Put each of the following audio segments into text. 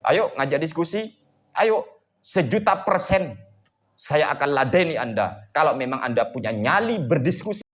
Ayo ngajak diskusi, ayo 1.000.000% saya akan ladeni Anda kalau memang Anda punya nyali berdiskusi.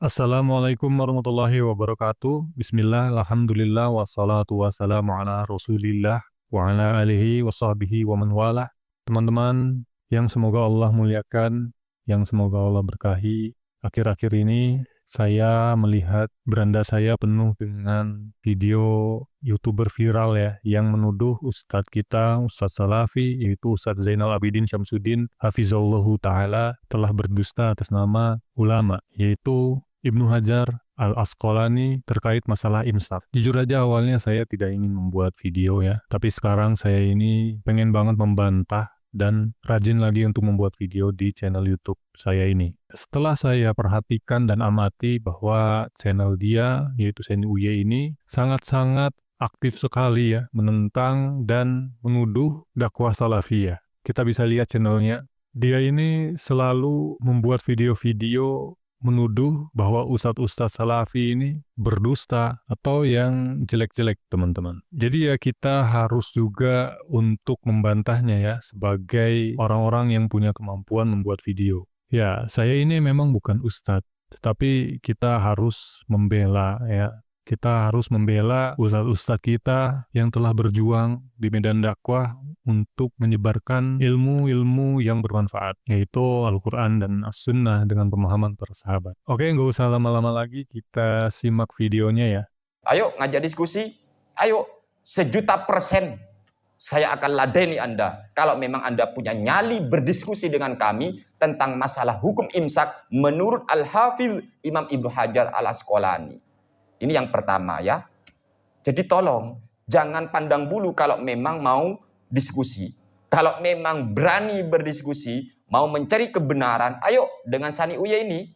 Assalamualaikum warahmatullahi wabarakatuh. Bismillah, alhamdulillah, wassalatu wassalamu ala rasulillah, wa ala alihi wa sahbihi wa man walah. Teman-teman yang semoga Allah muliakan, yang semoga Allah berkahi, akhir-akhir ini saya melihat beranda saya penuh dengan video YouTuber viral ya, yang menuduh Ustadz kita, Ustadz Salafi, yaitu Ustadz Zainal Abidin Syamsuddin, Hafizahullahu Ta'ala, telah berdusta atas nama ulama, yaitu Ibnu Hajar Al-Asqalani terkait masalah imsak. Jujur aja awalnya saya tidak ingin membuat video ya, tapi sekarang saya ini pengen banget membantah dan rajin lagi untuk membuat video di channel YouTube saya ini. Setelah saya perhatikan dan amati bahwa channel dia, yaitu Seni Uye ini, sangat-sangat aktif sekali ya, menentang dan menuduh dakwah salafiyah. Kita bisa lihat channelnya. Dia ini selalu membuat video-video menuduh bahwa ustadz-ustadz salafi ini berdusta atau yang jelek-jelek, teman-teman. Jadi ya kita harus juga untuk membantahnya ya, sebagai orang-orang yang punya kemampuan membuat video. Ya, saya ini memang bukan ustadz, tetapi kita harus membela ya. Kita harus membela ustadz-ustadz kita yang telah berjuang di medan dakwah untuk menyebarkan ilmu-ilmu yang bermanfaat, yaitu Al-Quran dan As-Sunnah dengan pemahaman para sahabat. Oke, nggak usah lama-lama lagi, kita simak videonya ya. Ayo ngajak diskusi, ayo 1.000.000% saya akan ladeni Anda kalau memang Anda punya nyali berdiskusi dengan kami tentang masalah hukum imsak menurut Al-Hafiz Imam Ibnu Hajar Al-Asqalani. Ini yang pertama ya. Jadi tolong jangan pandang bulu kalau memang mau diskusi. Kalau memang berani berdiskusi, mau mencari kebenaran, ayo dengan Sani Uye ini.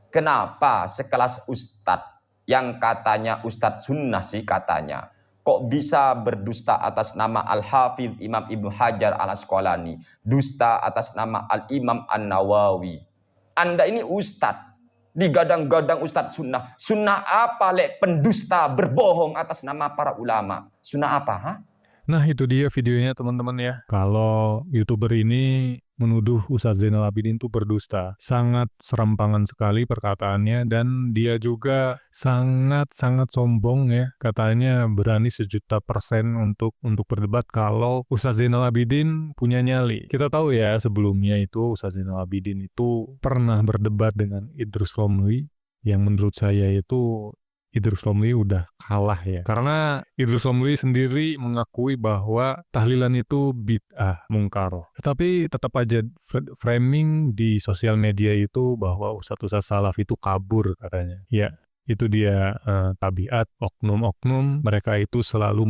Kenapa sekelas ustadz yang katanya ustadz sunnah sih katanya, kok bisa berdusta atas nama Al-Hafiz Imam Ibnu Hajar Al-Asqalani, dusta atas nama Al-Imam An-Nawawi. Anda ini ustadz, digadang-gadang ustadz sunnah. Sunnah apa lek pendusta berbohong atas nama para ulama? Sunnah apa? Hah? Nah itu dia videonya teman-teman ya. Kalau YouTuber ini menuduh Ustadz Zainal Abidin itu berdusta. Sangat serampangan sekali perkataannya dan dia juga sangat-sangat sombong ya. Katanya berani 1.000.000% untuk berdebat kalau Ustadz Zainal Abidin punya nyali. Kita tahu ya sebelumnya itu Ustadz Zainal Abidin itu pernah berdebat dengan Idrus Romli yang menurut saya itu Idrus Romli udah kalah ya. Karena Idrus Romli sendiri mengakui bahwa tahlilan itu bid'ah mungkaroh. Tetapi tetap aja framing di sosial media itu bahwa ustadz-ustadz salaf itu kabur katanya. Ya, itu dia tabiat oknum-oknum, mereka itu selalu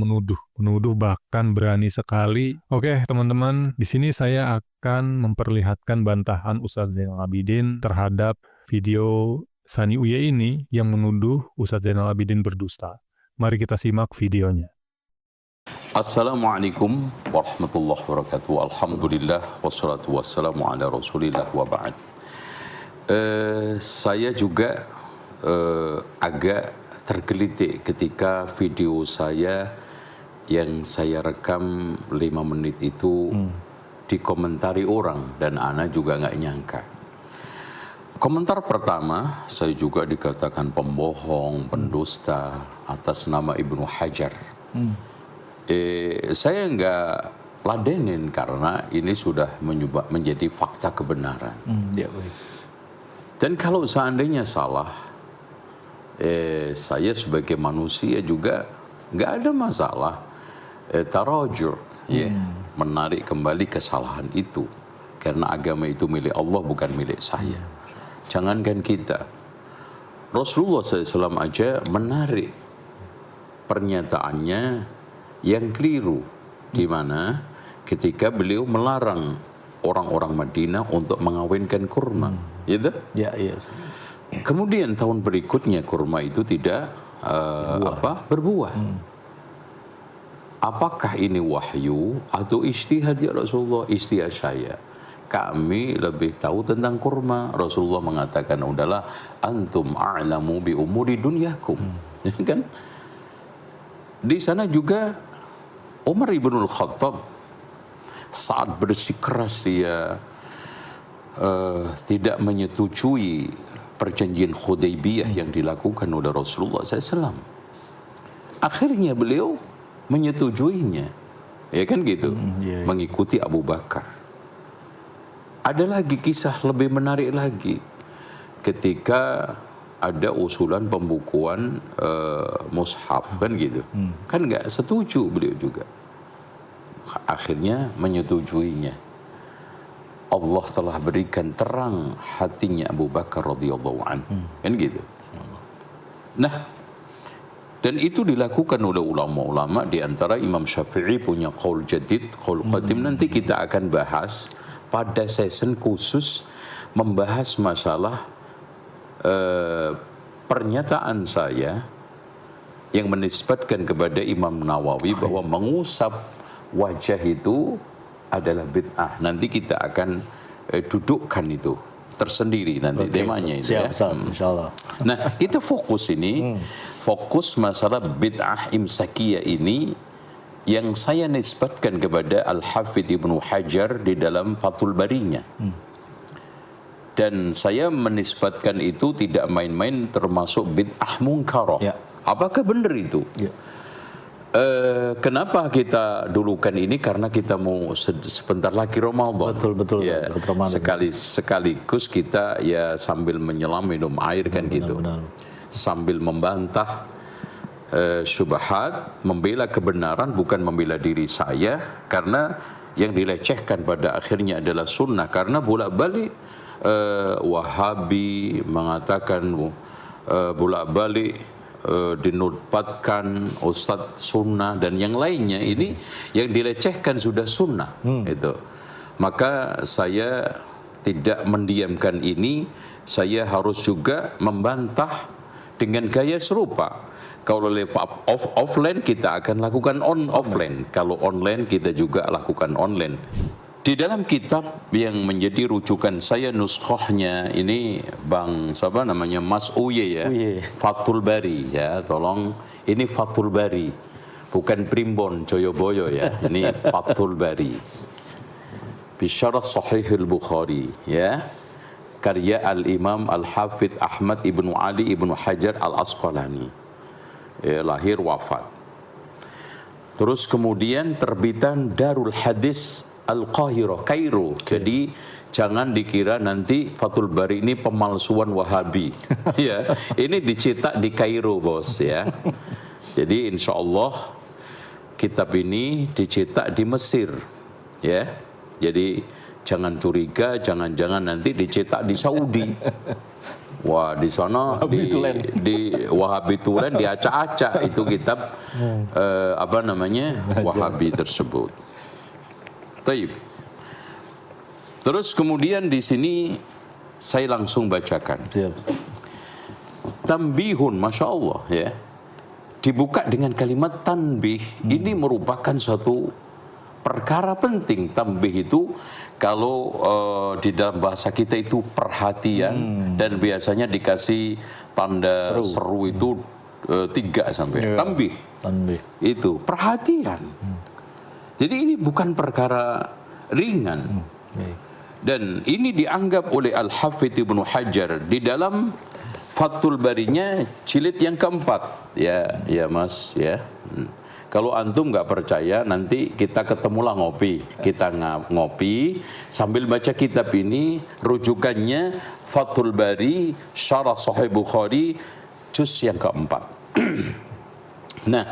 menuduh bahkan berani sekali. Oke, teman-teman, di sini saya akan memperlihatkan bantahan Ustadz Zainal Abidin terhadap video Sani Uye ini yang menuduh Ustadz Zainal Abidin berdusta. Mari kita simak videonya. Assalamualaikum warahmatullahi wabarakatuh. Alhamdulillah wassalatu wassalamu ala rasulillah wa ba'd. Saya juga agak tergelitik ketika video saya yang saya rekam 5 menit itu dikomentari orang dan ana juga nggak nyangka. Komentar pertama, saya juga dikatakan pembohong, pendusta atas nama Ibnu Hajar. Saya nggak ladenin karena ini sudah menjadi fakta kebenaran. Dan kalau seandainya salah, saya sebagai manusia juga nggak ada masalah tarajur, menarik kembali kesalahan itu. Karena agama itu milik Allah bukan milik saya. Jangankan kita, Rasulullah SAW aja menarik pernyataannya yang keliru, di mana ketika beliau melarang orang-orang Madinah untuk mengawinkan kurma, gitu? Ya, iya. Kemudian tahun berikutnya kurma itu tidak berbuah. Apakah ini wahyu atau ijtihad ya Rasulullah? Ijtihad saya. Kami lebih tahu tentang kurma. Rasulullah mengatakan, udahlah antum a'lamu bi umuri dunyakum. Ya kan? Di sana juga Umar ibnul Khattab saat bersikeras dia tidak menyetujui perjanjian Hudaybiyah yang dilakukan oleh Rasulullah SAW. Akhirnya beliau menyetujuinya, ya kan gitu, mengikuti Abu Bakar. Ada lagi kisah lebih menarik lagi, ketika ada usulan pembukuan mushaf, kan gitu, kan nggak setuju beliau juga. Akhirnya menyetujuinya. Allah telah berikan terang hatinya Abu Bakar radhiyallahu anhu, kan gitu. Nah, dan itu dilakukan oleh ulama-ulama, di antara Imam Syafi'i punya qaul jadid, qaul qadim. Nanti kita akan bahas pada session khusus membahas masalah pernyataan saya yang menisbatkan kepada Imam Nawawi bahwa mengusap wajah itu adalah bid'ah. Nanti kita akan dudukkan itu tersendiri nanti temanya itu. Siap, ya. Insyaallah. Nah, kita fokus ini, fokus masalah bid'ah imsakiyah ini yang saya nisbatkan kepada Al-Hafidh Ibnu Hajar di dalam Fathul Barinya. Dan saya menisbatkan itu tidak main-main, termasuk bid'ah munkarah. Ya. Apakah benar itu? Ya. Kenapa kita dulukan ini? Karena kita mau sebentar lagi Ramadan. Betul. Ya, sekaligus kita ya sambil menyelam minum air, kan gitu. Sambil membantah syubhat, membela kebenaran, bukan membela diri saya, karena yang dilecehkan pada akhirnya adalah sunnah. Karena bolak-balik Wahabi mengatakan bolak-balik dinutfatkan Ustadz sunnah dan yang lainnya, ini yang dilecehkan sudah sunnah. Itu. Maka saya tidak mendiamkan ini, saya harus juga membantah dengan gaya serupa. Kalau offline kita akan lakukan offline, kalau online kita juga lakukan online. Di dalam kitab yang menjadi rujukan saya, nuskhahnya ini Bang siapa namanya, Mas Uye ya, Fathul Bari ya, tolong, ini Fathul Bari, bukan Primbon Joyoboyo ya, ini Fathul Bari. Bisyarah Sahihul Bukhari ya, karya Al-Imam Al-Hafidh Ahmad Ibnu Ali Ibnu Hajar Al-Asqalani, lahir wafat. Terus kemudian terbitan Darul Hadis Al-Qahirah, Kairo. Jadi jangan dikira nanti Fathul Bari ini pemalsuan Wahabi. Ya, ini dicetak di Kairo, bos ya. Jadi insya Allah kitab ini dicetak di Mesir, ya. Jadi jangan curiga, jangan-jangan nanti dicetak di Saudi. Wah, di sana di Wahabi Tulen diacak-acak itu kitab apa namanya, Wahabi tersebut. Taib. Terus kemudian di sini saya langsung bacakan. Tanbihun, masya Allah ya. Dibuka dengan kalimat tanbih. Ini merupakan suatu perkara penting. Tanbih itu kalau di dalam bahasa kita itu perhatian, dan biasanya dikasih tanda seru itu 3 sampai. Tanbih. Itu perhatian. Jadi ini bukan perkara ringan. Dan ini dianggap oleh Al-Hafidh Ibnu Hajar di dalam Fathul Barinya jilid yang keempat. Ya Mas ya. Kalau antum nggak percaya, nanti kita ketemulah ngopi. Kita ngopi sambil baca kitab ini, rujukannya Fathul Bari Syarah Sahih Bukhari juz yang keempat. Nah,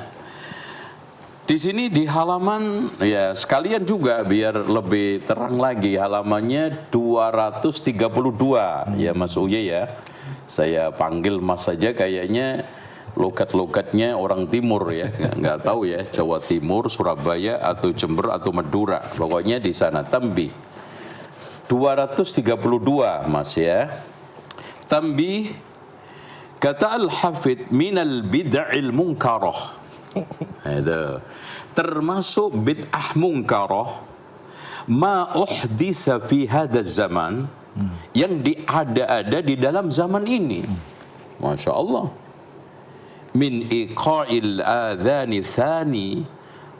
di sini di halaman, ya sekalian juga biar lebih terang lagi, halamannya 232 ya Mas Uye ya. Saya panggil Mas saja, kayaknya logat-logatnya orang timur ya, nggak tahu ya, Jawa Timur, Surabaya atau Jember atau Madura, pokoknya di sana. Tanbih 232 Mas ya. Tanbih, kata Al-Hafidh, minal bid'il munkarah. Termasuk bid'ah munkarah ma uhdisa fi hadzal zaman, yang diada-ada di dalam zaman ini. Masya Allah. min iqa'il adhani tsani,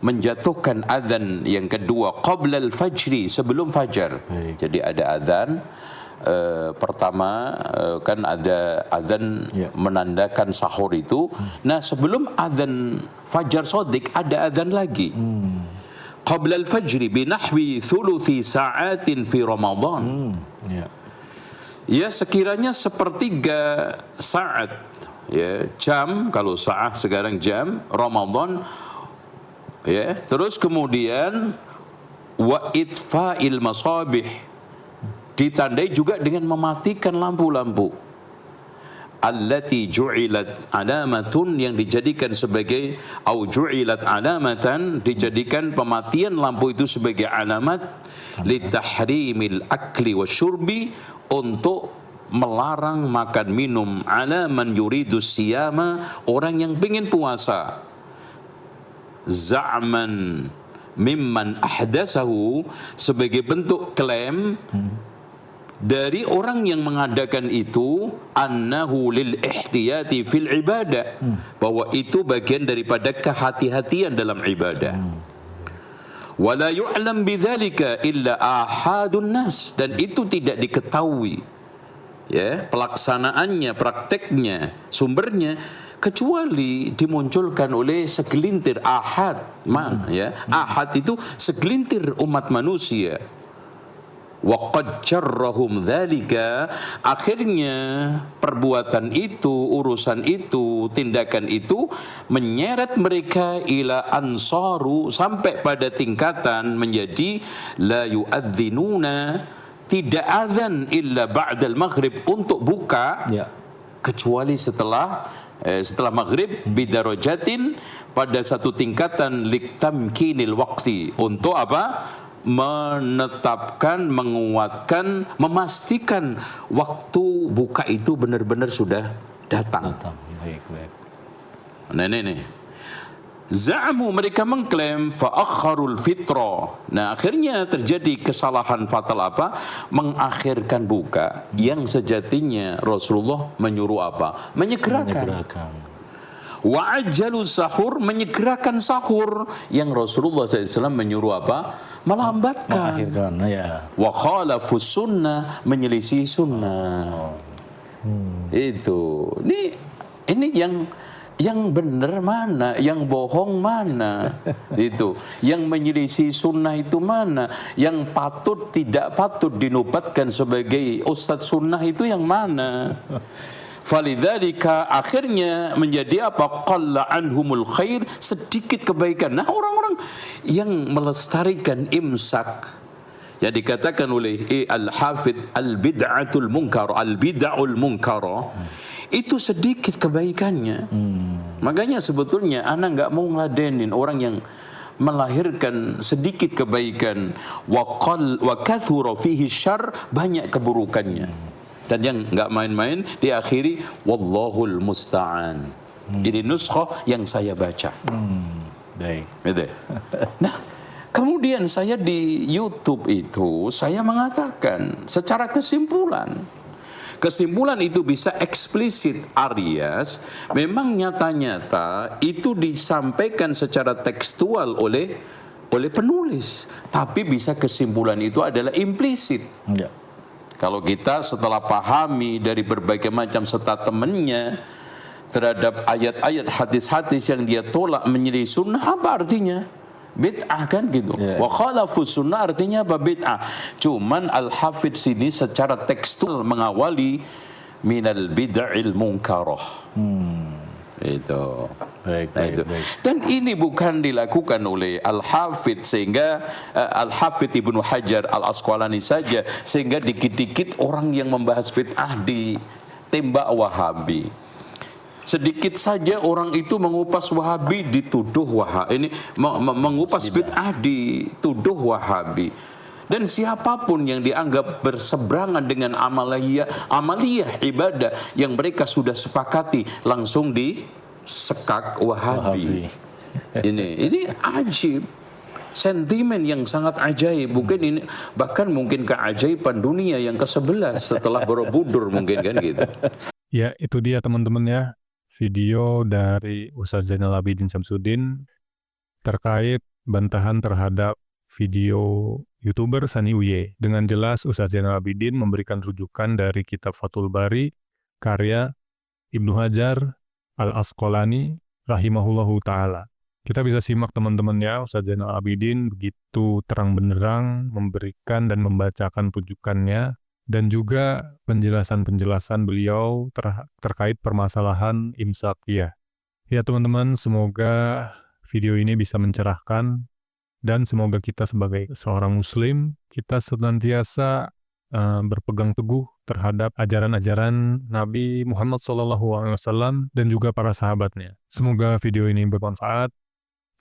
menjatuhkan azan yang kedua qabla al-fajri, sebelum fajar. Jadi ada azan pertama, kan ada azan menandakan sahur itu. Nah, sebelum azan fajar shadiq ada azan lagi. Qabla al-fajri binahwi thuluthi sa'atin fi Ramadan. Ya, sekiranya sepertiga saat, ya, jam, kalau sa'ah sekarang jam, Ramadan. Ya, terus kemudian wa itfa'il masabih, ditandai juga dengan mematikan lampu-lampu. Allati ju'ilat alamatun, yang dijadikan sebagai, au ju'ilat alamatan, dijadikan pematian lampu itu sebagai alamat litahrimil akli wasyurbi, untuk melarang makan minum, ala man yuridus siyama, orang yang ingin puasa, za'man mimman ahdasahu, sebagai bentuk klaim dari orang yang mengadakan itu, annahu lil ihtiyati fil ibadah, bahwa itu bagian daripada kehati-hatian dalam ibadah. Wala yu'lam bidzalika illa ahadun nas, dan itu tidak diketahui, ya, pelaksanaannya, prakteknya, sumbernya, kecuali dimunculkan oleh segelintir ahad, ya. Ahad itu segelintir umat manusia. Wa qad jarrahum dzalika, akhirnya perbuatan itu, urusan itu, tindakan itu menyeret mereka ila ansaru, sampai pada tingkatan menjadi la yu'adzinuna, tidak azan illa ba'dal maghrib, untuk buka kecuali setelah maghrib, bidarajatin, pada satu tingkatan, liktamkinil waqti, untuk apa? Menetapkan, menguatkan, memastikan waktu buka itu benar-benar sudah datang. Nah, ini za'amu, mereka mengklaim, fa'akharul fitra. Nah, akhirnya terjadi kesalahan fatal apa? Mengakhirkan buka, yang sejatinya Rasulullah menyuruh apa? Menyegerakan. Wa'ajjalu sahur, menyegerakan sahur, yang Rasulullah SAW menyuruh apa? Melambatkan. Wa khalafus sunnah, menyelisih sunnah. Itu. Ini yang benar mana, yang bohong mana, itu, yang menyelisih sunnah itu mana, yang patut tidak patut dinobatkan sebagai ustadz sunnah itu yang mana. Falidzalika, akhirnya menjadi apa? Qalla anhumul khair, sedikit kebaikan. Nah, orang-orang yang melestarikan imsak, ya, dikatakan oleh Al-Hafidh al-bid'atul munkar, al-bid'ul munkara, itu sedikit kebaikannya. Makanya sebetulnya anak nggak mau ngeladenin orang yang melahirkan sedikit kebaikan, wa kathura fihi syarr, banyak keburukannya. Dan yang nggak main-main diakhiri wallahul musta'an. Ini nuskhah yang saya baca. Baik. Nah, kemudian saya di YouTube itu saya mengatakan secara kesimpulan itu bisa eksplisit, alias memang nyata-nyata itu disampaikan secara tekstual oleh penulis, tapi bisa kesimpulan itu adalah implisit. Kalau kita setelah pahami dari berbagai macam statementnya terhadap ayat-ayat, hadis-hadis yang dia tolak menyelisih sunnah, apa artinya? Bid'ah, kan gitu. Wa khalafus sunnah artinya apa? Bid'ah. Cuman Al-Hafidh sini secara tekstual mengawali minal bid'il munkarah. Itu. Baik. Dan ini bukan dilakukan oleh Al-Hafidh, sehingga Al-Hafidh Ibnu Hajar Al-Asqalani saja, sehingga dikit-dikit orang yang membahas bid'ah ditembak Wahabi. Sedikit saja orang itu mengupas Wahabi dituduh Wahabi, ini mengupas bid'ah dituduh Wahabi. Dan siapapun yang dianggap berseberangan dengan amaliyah ibadah yang mereka sudah sepakati, langsung disekak Wahabi. Ini ajib, sentimen yang sangat ajaib. Mungkin ini bahkan mungkin keajaiban dunia yang ke-11 setelah Borobudur mungkin, kan gitu. Ya, itu dia teman-teman ya. video dari Ustaz Zainal Abidin Syamsuddin terkait bantahan terhadap video YouTuber Sani Uye. Dengan jelas Ustaz Zainal Abidin memberikan rujukan dari kitab Fathul Bari karya Ibnu Hajar Al-Asqalani rahimahullahu ta'ala. Kita bisa simak teman-teman ya, Ustaz Zainal Abidin begitu terang benderang memberikan dan membacakan rujukannya dan juga penjelasan-penjelasan beliau terkait permasalahan imsak. Ya teman-teman, semoga video ini bisa mencerahkan dan semoga kita sebagai seorang muslim, kita senantiasa berpegang teguh terhadap ajaran-ajaran Nabi Muhammad SAW dan juga para sahabatnya. Semoga video ini bermanfaat.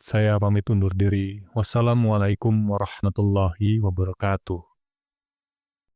Saya pamit undur diri. Wassalamualaikum warahmatullahi wabarakatuh.